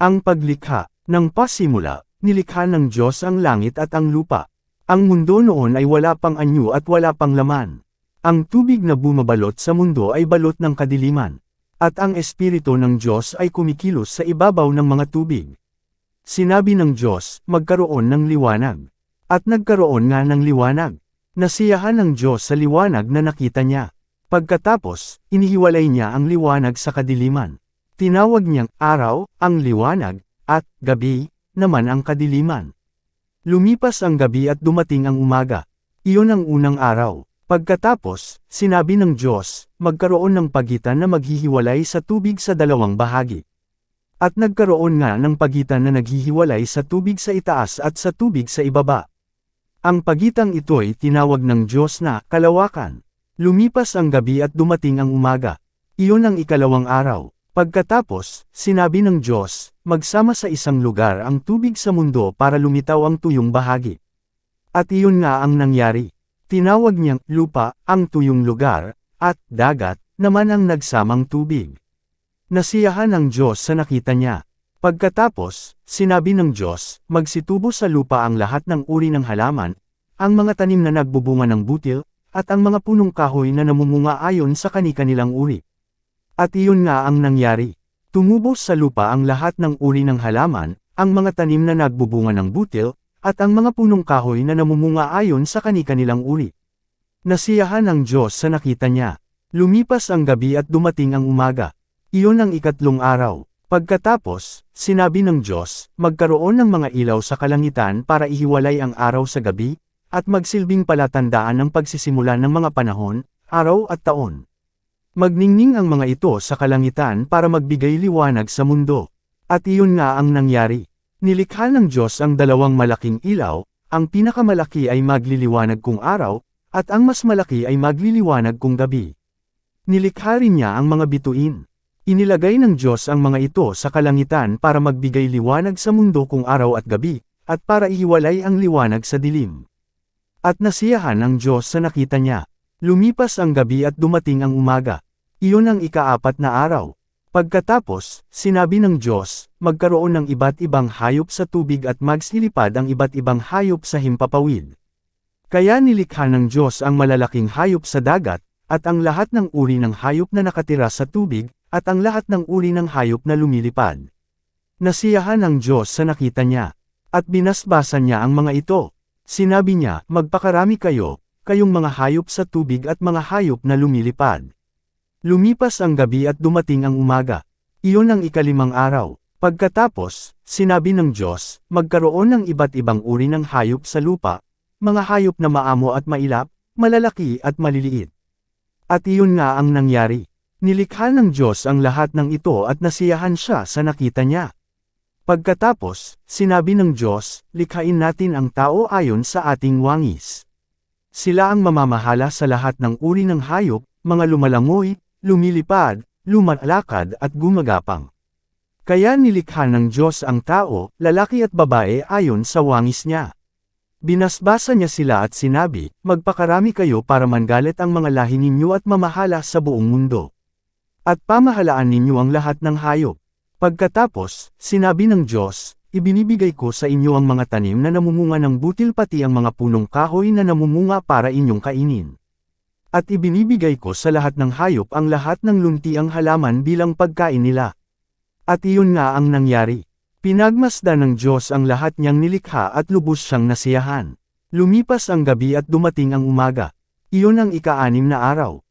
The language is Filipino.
Ang paglikha. Nang pasimula, nilikha ng Diyos ang langit at ang lupa. Ang mundo noon ay wala pang anyo at wala pang laman. Ang tubig na bumabalot sa mundo ay balot ng kadiliman. At ang Espiritu ng Diyos ay kumikilos sa ibabaw ng mga tubig. Sinabi ng Diyos, magkaroon ng liwanag. At nagkaroon nga ng liwanag. Nasiyahan ng Diyos sa liwanag na nakita niya. Pagkatapos, inihiwalay niya ang liwanag sa kadiliman. Tinawag niyang araw, ang liwanag, at gabi, naman ang kadiliman. Lumipas ang gabi at dumating ang umaga. Iyon ang unang araw. Pagkatapos, sinabi ng Diyos, magkaroon ng pagitan na maghihiwalay sa tubig sa dalawang bahagi. At nagkaroon nga ng pagitan na naghihiwalay sa tubig sa itaas at sa tubig sa ibaba. Ang pagitang ito'y tinawag ng Diyos na kalawakan. Lumipas ang gabi at dumating ang umaga. Iyon ang ikalawang araw. Pagkatapos, sinabi ng Diyos, magsama sa isang lugar ang tubig sa mundo para lumitaw ang tuyong bahagi. At iyon nga ang nangyari. Tinawag niyang lupa, ang tuyong lugar, at dagat, naman ang nagsamang tubig. Nasiyahan ang Diyos sa nakita niya. Pagkatapos, sinabi ng Diyos, magsitubo sa lupa ang lahat ng uri ng halaman, ang mga tanim na nagbubunga ng butil, at ang mga punong kahoy na namumunga ayon sa kani-kanilang uri. At iyon nga ang nangyari. Tumubo sa lupa ang lahat ng uri ng halaman, ang mga tanim na nagbubunga ng butil, at ang mga punong kahoy na namumunga ayon sa kani-kanilang uri. Nasiyahan ang Diyos sa nakita niya. Lumipas ang gabi at dumating ang umaga. Iyon ang ikatlong araw. Pagkatapos, sinabi ng Diyos, magkaroon ng mga ilaw sa kalangitan para ihiwalay ang araw sa gabi, at magsilbing palatandaan ng pagsisimula ng mga panahon, araw at taon. Magningning ang mga ito sa kalangitan para magbigay liwanag sa mundo. At iyon nga ang nangyari. Nilikha ng Diyos ang dalawang malaking ilaw, ang pinakamalaki ay magliliwanag kung araw, at ang mas malaki ay magliliwanag kung gabi. Nilikha rin niya ang mga bituin. Inilagay ng Diyos ang mga ito sa kalangitan para magbigay liwanag sa mundo kung araw at gabi, at para ihiwalay ang liwanag sa dilim. At nasiyahan ang Diyos sa nakita niya. Lumipas ang gabi at dumating ang umaga. Iyon ang ikaapat na araw. Pagkatapos, sinabi ng Diyos, magkaroon ng iba't ibang hayop sa tubig at magsilipad ang iba't ibang hayop sa himpapawid. Kaya nilikha ng Diyos ang malalaking hayop sa dagat, at ang lahat ng uri ng hayop na nakatira sa tubig, at ang lahat ng uri ng hayop na lumilipad. Nasiyahan ang Diyos sa nakita niya. At binasbasan niya ang mga ito. Sinabi niya, magpakarami kayo, kayong mga hayop sa tubig at mga hayop na lumilipad. Lumipas ang gabi at dumating ang umaga. Iyon ang ikalimang araw. Pagkatapos, sinabi ng Diyos, magkaroon ng iba't ibang uri ng hayop sa lupa, mga hayop na maamo at mailap, malalaki at maliliit. At iyon nga ang nangyari. Nilikha ng Diyos ang lahat ng ito at nasiyahan siya sa nakita niya. Pagkatapos, sinabi ng Diyos, likhain natin ang tao ayon sa ating wangis. Sila ang mamamahala sa lahat ng uri ng hayop, mga lumalangoy, lumilipad, lumalakad at gumagapang. Kaya nilikha ng Diyos ang tao, lalaki at babae ayon sa wangis niya. Binasbasa niya sila at sinabi, magpakarami kayo para manggalit ang mga lahi ninyo at mamahala sa buong mundo. At pamahalaan ninyo ang lahat ng hayop. Pagkatapos, sinabi ng Diyos, ibinibigay ko sa inyo ang mga tanim na namumunga ng butil pati ang mga punong kahoy na namumunga para inyong kainin. At ibinibigay ko sa lahat ng hayop ang lahat ng luntiang halaman bilang pagkain nila. At iyon nga ang nangyari. Pinagmasdan ng Diyos ang lahat niyang nilikha at lubos siyang nasiyahan. Lumipas ang gabi at dumating ang umaga. Iyon ang ika-6 na araw.